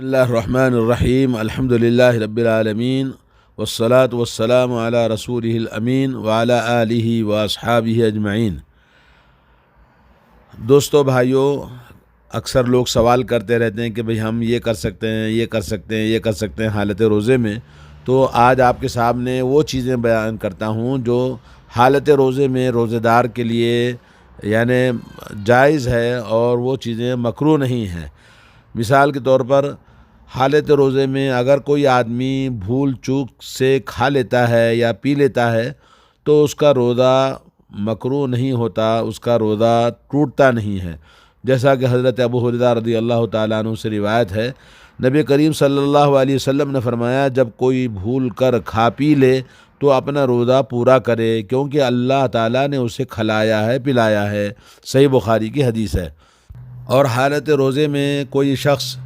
اللہ الرحمن الرحیم الحمد للہ رب العالمین والصلاة والسلام علی رسولہ الامین وعلی آلہ واصحابہ اجمعین۔ دوستو بھائیو، اکثر لوگ سوال کرتے رہتے ہیں کہ بھئی ہم یہ کر سکتے ہیں، یہ کر سکتے ہیں، یہ کر سکتے ہیں حالت روزے میں۔ تو آج آپ کے سامنے وہ چیزیں بیان کرتا ہوں جو حالت روزے میں روزے دار کے لیے یعنی جائز ہے اور وہ چیزیں مکروہ نہیں ہیں۔ مثال کے طور پر حالت روزے میں اگر کوئی آدمی بھول چوک سے کھا لیتا ہے یا پی لیتا ہے تو اس کا روزہ مکروہ نہیں ہوتا، اس کا روزہ ٹوٹتا نہیں ہے، جیسا کہ حضرت ابو ہریرہ رضی اللہ تعالیٰ عنہ سے روایت ہے۔ نبی کریم صلی اللہ علیہ وسلم نے فرمایا، جب کوئی بھول کر کھا پی لے تو اپنا روزہ پورا کرے، کیونکہ اللہ تعالیٰ نے اسے کھلایا ہے، پلایا ہے۔ صحیح بخاری کی حدیث ہے۔ اور حالت روزے میں کوئی شخص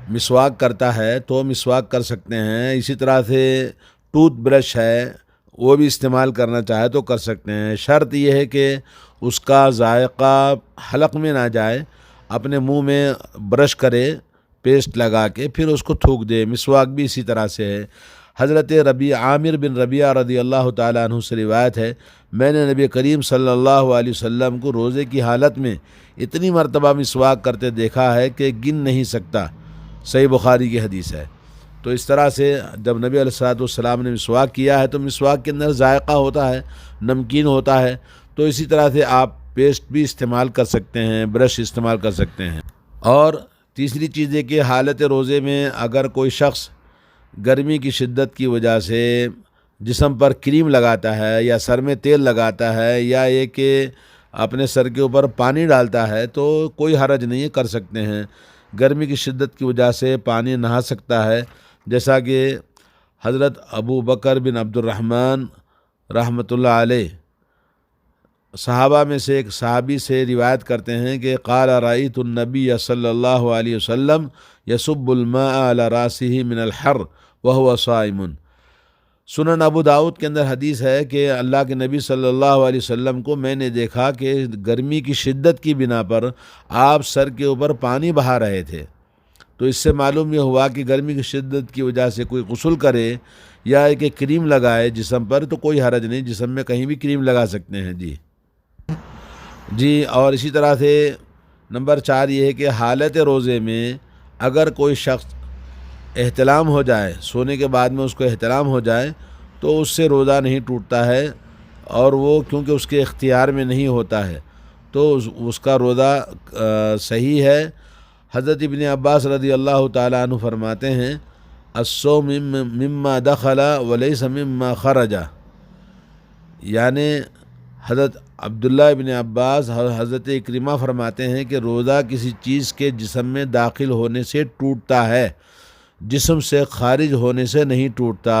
مسواک کرتا ہے تو مسواک کر سکتے ہیں۔ اسی طرح سے ٹوتھ برش ہے، وہ بھی استعمال کرنا چاہے تو کر سکتے ہیں۔ شرط یہ ہے کہ اس کا ذائقہ حلق میں نہ جائے، اپنے منہ میں برش کرے پیسٹ لگا کے، پھر اس کو تھوک دے۔ مسواک بھی اسی طرح سے ہے۔ حضرت عامر بن ربیعہ رضی اللہ تعالیٰ عنہ سے روایت ہے، میں نے نبی کریم صلی اللہ علیہ وسلم کو روزے کی حالت میں اتنی مرتبہ مسواک کرتے دیکھا ہے کہ گن نہیں سکتا۔ صحیح بخاری کی حدیث ہے۔ تو اس طرح سے جب نبی علیہ السلام نے مسواک کیا ہے تو مسواک کے اندر ذائقہ ہوتا ہے، نمکین ہوتا ہے۔ تو اسی طرح سے آپ پیسٹ بھی استعمال کر سکتے ہیں، برش استعمال کر سکتے ہیں۔ اور تیسری چیز ہے کہ حالت روزے میں اگر کوئی شخص گرمی کی شدت کی وجہ سے جسم پر کریم لگاتا ہے یا سر میں تیل لگاتا ہے یا یہ کہ اپنے سر کے اوپر پانی ڈالتا ہے تو کوئی حرج نہیں، کر سکتے ہیں۔ گرمی کی شدت کی وجہ سے پانی نہا سکتا ہے، جیسا کہ حضرت ابو بکر بن عبد الرحمن رحمۃ اللہ علیہ صحابہ میں سے ایک صحابی سے روایت کرتے ہیں کہ قال رأیت النبی صلی اللہ علیہ وسلم یصب الماء علی راسہ من الحر وہو صائم۔ سنن ابو داؤد کے اندر حدیث ہے کہ اللہ کے نبی صلی اللہ علیہ وسلم کو میں نے دیکھا کہ گرمی کی شدت کی بنا پر آپ سر کے اوپر پانی بہا رہے تھے۔ تو اس سے معلوم یہ ہوا کہ گرمی کی شدت کی وجہ سے کوئی غسل کرے یا کہ کریم لگائے جسم پر تو کوئی حرج نہیں، جسم میں کہیں بھی کریم لگا سکتے ہیں۔ جی اور اسی طرح سے نمبر 4 یہ ہے کہ حالت روزے میں اگر کوئی شخص احتلام ہو جائے، سونے کے بعد میں اس کو احتلام ہو جائے تو اس سے روزہ نہیں ٹوٹتا ہے، اور وہ کیونکہ اس کے اختیار میں نہیں ہوتا ہے تو اس کا روزہ صحیح ہے۔ حضرت ابن عباس رضی اللہ تعالیٰ عنہ فرماتے ہیں، الصوم مما دخل ولیس مما خرج، یعنی حضرت عبداللہ ابن عباس حضرت اکرمہ فرماتے ہیں کہ روزہ کسی چیز کے جسم میں داخل ہونے سے ٹوٹتا ہے، جسم سے خارج ہونے سے نہیں ٹوٹتا۔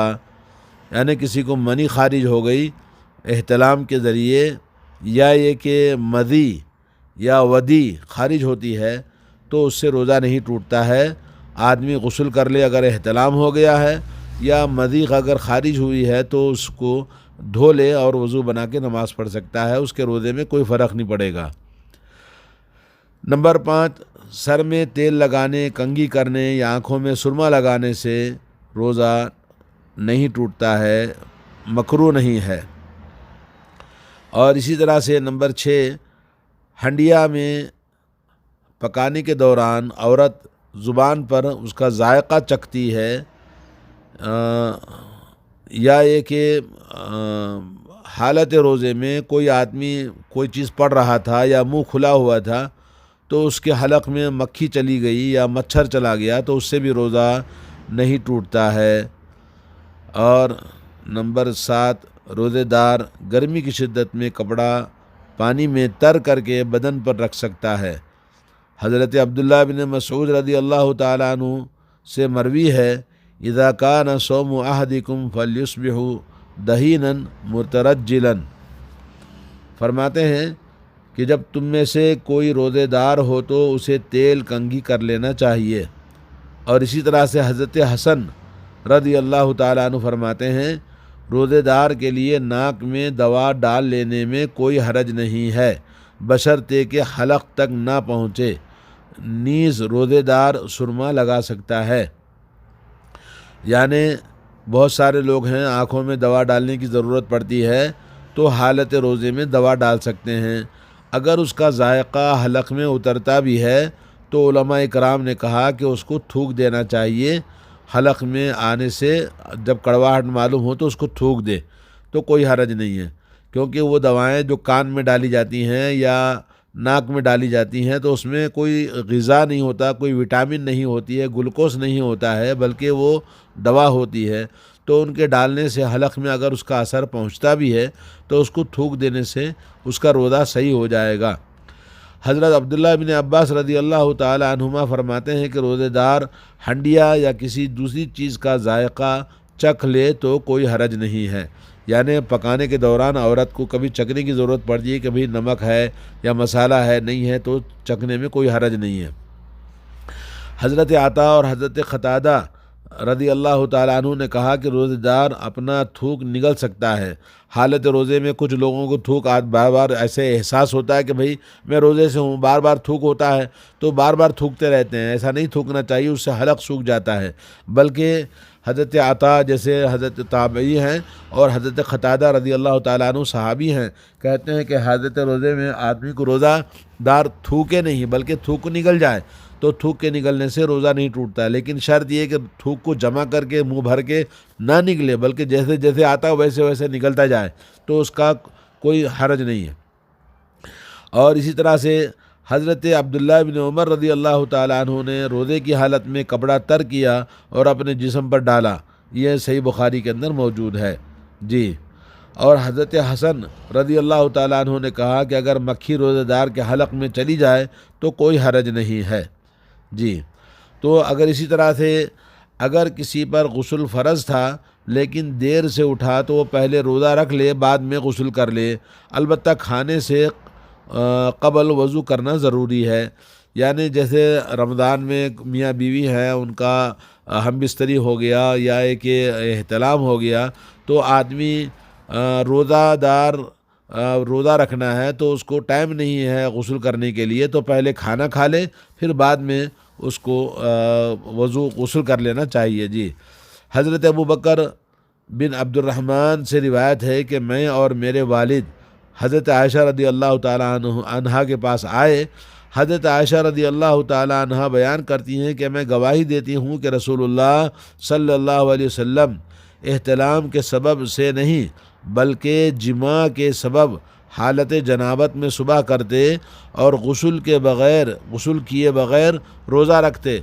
یعنی کسی کو منی خارج ہو گئی احتلام کے ذریعے، یا یہ کہ مذی یا ودی خارج ہوتی ہے تو اس سے روزہ نہیں ٹوٹتا ہے۔ آدمی غسل کر لے اگر احتلام ہو گیا ہے، یا مذی اگر خارج ہوئی ہے تو اس کو دھو لے اور وضو بنا کے نماز پڑھ سکتا ہے، اس کے روزے میں کوئی فرق نہیں پڑے گا۔ نمبر 5، سر میں تیل لگانے، کنگھی کرنے یا آنکھوں میں سرما لگانے سے روزہ نہیں ٹوٹتا ہے، مکروہ نہیں ہے۔ اور اسی طرح سے نمبر 6، ہنڈیا میں پکانے کے دوران عورت زبان پر اس کا ذائقہ چکھتی ہے، یا یہ کہ حالت روزے میں کوئی آدمی کوئی چیز پڑھ رہا تھا یا منہ کھلا ہوا تھا تو اس کے حلق میں مکھی چلی گئی یا مچھر چلا گیا تو اس سے بھی روزہ نہیں ٹوٹتا ہے۔ اور نمبر 7، روزے دار گرمی کی شدت میں کپڑا پانی میں تر کر کے بدن پر رکھ سکتا ہے۔ حضرت عبداللہ بن مسعود رضی اللہ تعالیٰ عنہ سے مروی ہے، اذا کان صوم احدکم فلیصبح دہینا مترجلا، فرماتے ہیں کہ جب تم میں سے کوئی روزے دار ہو تو اسے تیل کنگھی کر لینا چاہیے۔ اور اسی طرح سے حضرت حسن رضی اللہ تعالیٰ عنہ فرماتے ہیں، روزے دار کے لیے ناک میں دوا ڈال لینے میں کوئی حرج نہیں ہے، بشرطے کہ حلق تک نہ پہنچے، نیز روزے دار سرما لگا سکتا ہے۔ یعنی بہت سارے لوگ ہیں آنکھوں میں دوا ڈالنے کی ضرورت پڑتی ہے تو حالت روزے میں دوا ڈال سکتے ہیں۔ اگر اس کا ذائقہ حلق میں اترتا بھی ہے تو علماء اکرام نے کہا کہ اس کو تھوک دینا چاہیے، حلق میں آنے سے جب کڑواہٹ معلوم ہو تو اس کو تھوک دے تو کوئی حرج نہیں ہے، کیونکہ وہ دوائیں جو کان میں ڈالی جاتی ہیں یا ناک میں ڈالی جاتی ہیں تو اس میں کوئی غذا نہیں ہوتا، کوئی وٹامن نہیں ہوتی ہے، گلوکوز نہیں ہوتا ہے، بلکہ وہ دوا ہوتی ہے، تو ان کے ڈالنے سے حلق میں اگر اس کا اثر پہنچتا بھی ہے تو اس کو تھوک دینے سے اس کا روزہ صحیح ہو جائے گا۔ حضرت عبداللہ بن عباس رضی اللہ تعالی عنہما فرماتے ہیں کہ روزے دار ہنڈیا یا کسی دوسری چیز کا ذائقہ چکھ لے تو کوئی حرج نہیں ہے، یعنی پکانے کے دوران عورت کو کبھی چکھنے کی ضرورت پڑتی ہے کہ بھئی نمک ہے یا مسالہ ہے نہیں ہے تو چکھنے میں کوئی حرج نہیں ہے۔ حضرت عطا اور حضرت قتادہ رضی اللہ تعالیٰ عنہ نے کہا کہ روزے دار اپنا تھوک نگل سکتا ہے۔ حالت روزے میں کچھ لوگوں کو تھوک بار بار ایسے احساس ہوتا ہے کہ بھئی میں روزے سے ہوں، بار بار تھوک ہوتا ہے تو بار بار تھوکتے رہتے ہیں، ایسا نہیں تھوکنا چاہیے، اس سے حلق سوکھ جاتا ہے، بلکہ حضرت عطا جیسے حضرت تابعی ہیں اور حضرت قتادہ رضی اللہ تعالیٰ عنہ صحابی ہیں، کہتے ہیں کہ حالت روزے میں آدمی کو روزہ دار تھوکے نہیں بلکہ تھوک نگل جائے تو تھوک کے نگلنے سے روزہ نہیں ٹوٹتا، لیکن شرط یہ کہ تھوک کو جمع کر کے منہ بھر کے نہ نگلے بلکہ جیسے جیسے آتا ویسے ویسے نگلتا جائے تو اس کا کوئی حرج نہیں ہے۔ اور اسی طرح سے حضرت عبداللہ بن عمر رضی اللہ تعالیٰ عنہ نے روزے کی حالت میں کپڑا تر کیا اور اپنے جسم پر ڈالا، یہ صحیح بخاری کے اندر موجود ہے۔ جی، اور حضرت حسن رضی اللہ تعالیٰ عنہ نے کہا کہ اگر مکھی روزے دار کے حلق میں چلی جائے تو کوئی حرج نہیں ہے۔ جی، تو اگر اسی طرح سے اگر کسی پر غسل فرض تھا لیکن دیر سے اٹھا تو وہ پہلے روزہ رکھ لے، بعد میں غسل کر لے، البتہ کھانے سے قبل وضو کرنا ضروری ہے۔ یعنی جیسے رمضان میں میاں بیوی ہیں، ان کا ہم بستری ہو گیا یا ایک احتلام ہو گیا تو آدمی روزہ رکھنا ہے تو اس کو ٹائم نہیں ہے غسل کرنے کے لیے تو پہلے کھانا کھا لے، پھر بعد میں اس کو غسل کر لینا چاہیے۔ جی، حضرت ابو بکر بن عبد الرحمن سے روایت ہے کہ میں اور میرے والد حضرت عائشہ رضی اللہ تعالیٰ عنہا کے پاس آئے۔ حضرت عائشہ رضی اللہ تعالیٰ عنہا بیان کرتی ہیں کہ میں گواہی دیتی ہوں کہ رسول اللہ صلی اللہ علیہ وسلم احتلام کے سبب سے نہیں بلکہ جماع کے سبب حالت جنابت میں صبح کرتے اور غسل کیے بغیر روزہ رکھتے،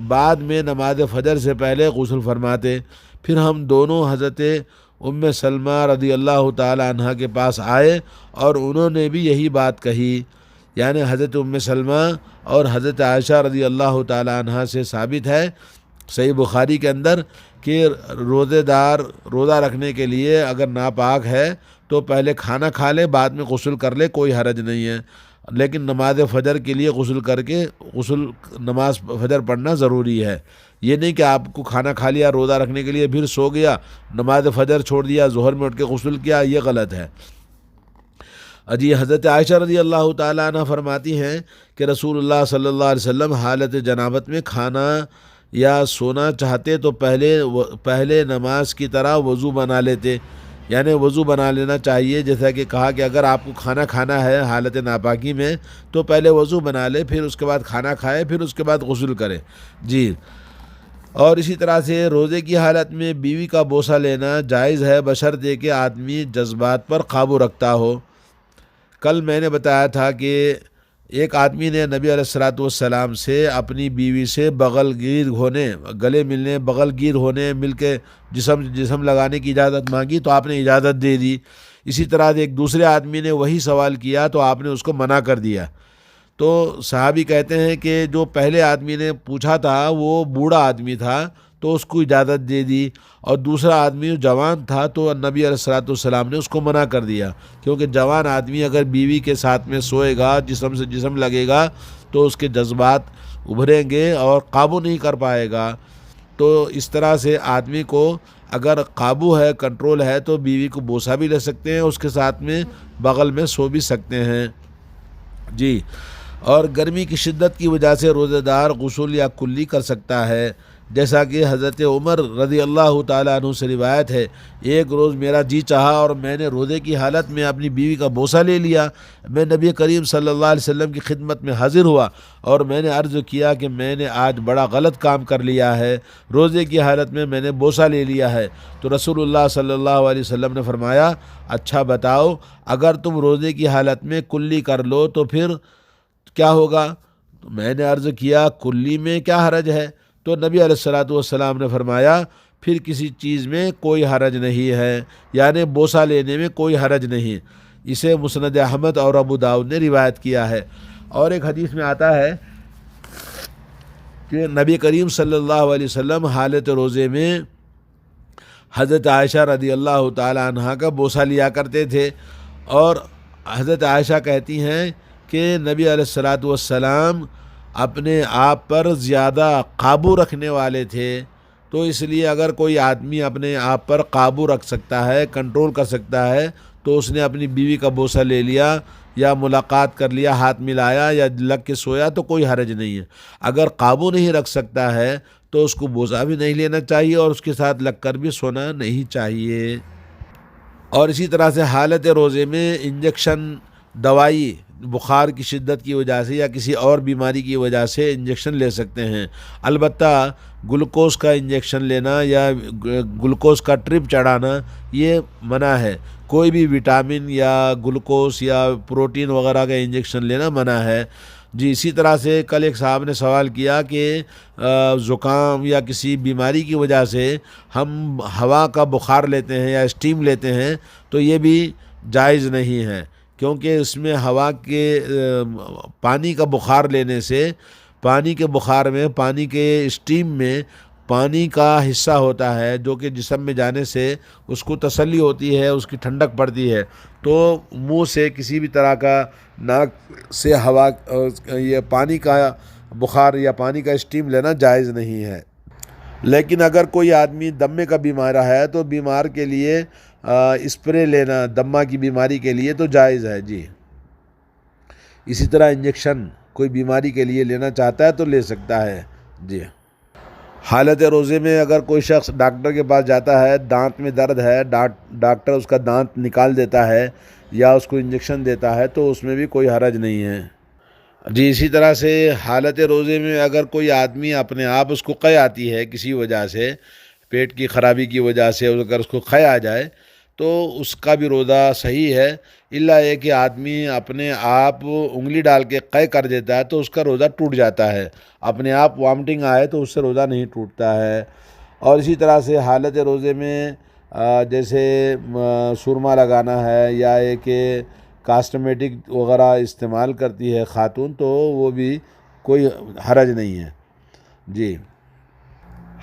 بعد میں نماز فجر سے پہلے غسل فرماتے۔ پھر ہم دونوں حضرت ام سلمہ رضی اللہ تعالی عنہ کے پاس آئے اور انہوں نے بھی یہی بات کہی، یعنی حضرت ام سلمہ اور حضرت عائشہ رضی اللہ تعالی عنہ سے ثابت ہے صحیح بخاری کے اندر کہ روزے دار روزہ رکھنے کے لیے اگر ناپاک ہے تو پہلے کھانا کھا لے، بعد میں غسل کر لے، کوئی حرج نہیں ہے، لیکن نماز فجر کے لیے غسل کر کے نماز فجر پڑھنا ضروری ہے۔ یہ نہیں کہ آپ کو کھانا کھا لیا روزہ رکھنے کے لیے پھر سو گیا، نماز فجر چھوڑ دیا، ظہر میں اٹھ کے غسل کیا، یہ غلط ہے۔ جی، حضرت عائشہ رضی اللہ تعالیٰ عنہ فرماتی ہیں کہ رسول اللہ صلی اللہ علیہ وسلم حالت جنابت میں کھانا یا سونا چاہتے تو پہلے نماز کی طرح وضو بنا لیتے، یعنی وضو بنا لینا چاہیے، جیسا کہ کہا کہ اگر آپ کو کھانا کھانا ہے حالت ناپاکی میں تو پہلے وضو بنا لے، پھر اس کے بعد کھانا کھائے، پھر اس کے بعد غسل کرے۔ جی، اور اسی طرح سے روزے کی حالت میں بیوی کا بوسہ لینا جائز ہے بشرطے کہ آدمی جذبات پر قابو رکھتا ہو۔ کل میں نے بتایا تھا کہ ایک آدمی نے نبی علیہ السلام سے اپنی بیوی سے گلے ملنے، بغل گیر ہونے، مل کے جسم لگانے کی اجازت مانگی تو آپ نے اجازت دے دی۔ اسی طرح ایک دوسرے آدمی نے وہی سوال کیا تو آپ نے اس کو منع کر دیا۔ تو صحابی کہتے ہیں کہ جو پہلے آدمی نے پوچھا تھا وہ بوڑھا آدمی تھا تو اس کو اجازت دے دی، اور دوسرا آدمی جوان تھا تو نبی علیہ السلام نے اس کو منع کر دیا، کیونکہ جوان آدمی اگر بیوی کے ساتھ میں سوئے گا، جسم سے جسم لگے گا تو اس کے جذبات ابھریں گے اور قابو نہیں کر پائے گا۔ تو اس طرح سے آدمی کو اگر قابو ہے، کنٹرول ہے تو بیوی کو بوسہ بھی لے سکتے ہیں، اس کے ساتھ میں بغل میں سو بھی سکتے ہیں۔ جی، اور گرمی کی شدت کی وجہ سے روزہ دار غسل یا کلی کر سکتا ہے، جیسا کہ حضرت عمر رضی اللہ تعالیٰ عنہ سے روایت ہے، ایک روز میرا جی چاہا اور میں نے روزے کی حالت میں اپنی بیوی کا بوسہ لے لیا۔ میں نبی کریم صلی اللہ علیہ وسلم کی خدمت میں حاضر ہوا اور میں نے عرض کیا کہ میں نے آج بڑا غلط کام کر لیا ہے، روزے کی حالت میں نے بوسہ لے لیا ہے۔ تو رسول اللہ صلی اللہ علیہ وسلم نے فرمایا، اچھا بتاؤ، اگر تم روزے کی حالت میں کلی کر لو تو پھر کیا ہوگا؟ تو میں نے عرض کیا، کلی میں کیا حرج ہے؟ تو نبی علیہ الصلوۃ والسلام نے فرمایا، پھر کسی چیز میں کوئی حرج نہیں ہے، یعنی بوسہ لینے میں کوئی حرج نہیں۔ اسے مسند احمد اور ابو داؤد نے روایت کیا ہے۔ اور ایک حدیث میں آتا ہے کہ نبی کریم صلی اللہ علیہ وسلم حالت روزے میں حضرت عائشہ رضی اللہ تعالی عنہا کا بوسہ لیا کرتے تھے، اور حضرت عائشہ کہتی ہیں کہ نبی علیہ الصلوۃ والسلام اپنے آپ پر زیادہ قابو رکھنے والے تھے، تو اس لیے اگر کوئی آدمی اپنے آپ پر قابو رکھ سکتا ہے، کنٹرول کر سکتا ہے، تو اس نے اپنی بیوی کا بوسہ لے لیا یا ملاقات کر لیا، ہاتھ ملایا یا لگ کے سویا تو کوئی حرج نہیں ہے۔ اگر قابو نہیں رکھ سکتا ہے تو اس کو بوسہ بھی نہیں لینا چاہیے اور اس کے ساتھ لگ کر بھی سونا نہیں چاہیے۔ اور اسی طرح سے حالت روزے میں انجیکشن، دوائی، بخار کی شدت کی وجہ سے یا کسی اور بیماری کی وجہ سے انجیکشن لے سکتے ہیں، البتہ گلوکوز کا انجیکشن لینا یا گلوکوز کا ٹرپ چڑھانا یہ منع ہے۔ کوئی بھی وٹامن یا گلوکوز یا پروٹین وغیرہ کا انجیکشن لینا منع ہے۔ جی، اسی طرح سے کل ایک صاحب نے سوال کیا کہ زکام یا کسی بیماری کی وجہ سے ہم ہوا کا بخار لیتے ہیں یا اسٹیم لیتے ہیں تو یہ بھی جائز نہیں ہے، کیونکہ اس میں ہوا کے پانی کا بخار لینے سے، پانی کے بخار میں، پانی کے اسٹیم میں پانی کا حصہ ہوتا ہے جو کہ جسم میں جانے سے اس کو تسلی ہوتی ہے، اس کی ٹھنڈک پڑتی ہے، تو منہ سے کسی بھی طرح کا، ناک سے ہوا، یہ پانی کا بخار یا پانی کا اسٹیم لینا جائز نہیں ہے۔ لیکن اگر کوئی آدمی دمے کا بیمار ہے تو بیمار کے لیے اسپرے لینا دمہ کی بیماری کے لیے تو جائز ہے۔ جی، اسی طرح انجیکشن کوئی بیماری کے لیے لینا چاہتا ہے تو لے سکتا ہے۔ جی، حالت روزے میں اگر کوئی شخص ڈاکٹر کے پاس جاتا ہے، دانت میں درد ہے، ڈاکٹر اس کا دانت نکال دیتا ہے یا اس کو انجیکشن دیتا ہے تو اس میں بھی کوئی حرج نہیں ہے۔ جی، اسی طرح سے حالت روزے میں اگر کوئی آدمی اپنے آپ اس کو قے آتی ہے کسی وجہ سے، پیٹ کی خرابی کی وجہ سے اگر اس کو قے آ جائے تو اس کا بھی روزہ صحیح ہے، الا یہ کہ آدمی اپنے آپ انگلی ڈال کے قے کر دیتا ہے تو اس کا روزہ ٹوٹ جاتا ہے۔ اپنے آپ وامٹنگ آئے تو اس سے روزہ نہیں ٹوٹتا ہے۔ اور اسی طرح سے حالت روزے میں جیسے سرما لگانا ہے یا یہ کہ کاسمیٹک وغیرہ استعمال کرتی ہے خاتون تو وہ بھی کوئی حرج نہیں ہے۔ جی،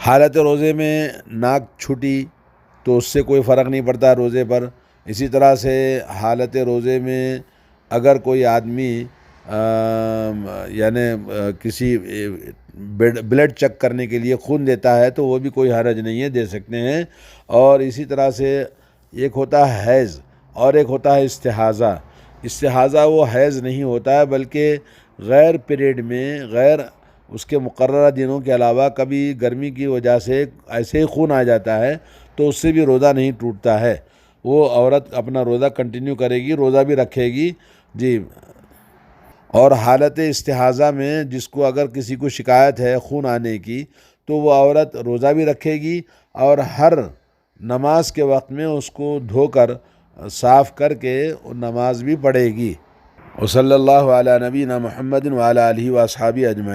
حالت روزے میں ناک چھٹی تو اس سے کوئی فرق نہیں پڑتا روزے پر۔ اسی طرح سے حالت روزے میں اگر کوئی آدمی یعنی کسی بلڈ چیک کرنے کے لیے خون دیتا ہے تو وہ بھی کوئی حرج نہیں ہے، دے سکتے ہیں۔ اور اسی طرح سے ایک ہوتا ہے حیض اور ایک ہوتا ہے استحاضہ۔ استحاضہ وہ حیض نہیں ہوتا ہے بلکہ غیر پیریڈ میں، غیر اس کے مقررہ دنوں کے علاوہ کبھی گرمی کی وجہ سے ایسے ہی خون آ جاتا ہے تو اس سے بھی روزہ نہیں ٹوٹتا ہے، وہ عورت اپنا روزہ کنٹینیو کرے گی، روزہ بھی رکھے گی۔ جی، اور حالت استحاضہ میں جس کو اگر کسی کو شکایت ہے خون آنے کی تو وہ عورت روزہ بھی رکھے گی اور ہر نماز کے وقت میں اس کو دھو کر صاف کر کے نماز بھی پڑھے گی۔ وصلی اللہ علی نبینا محمد وعلی آلہ واصحابہ اجمعین۔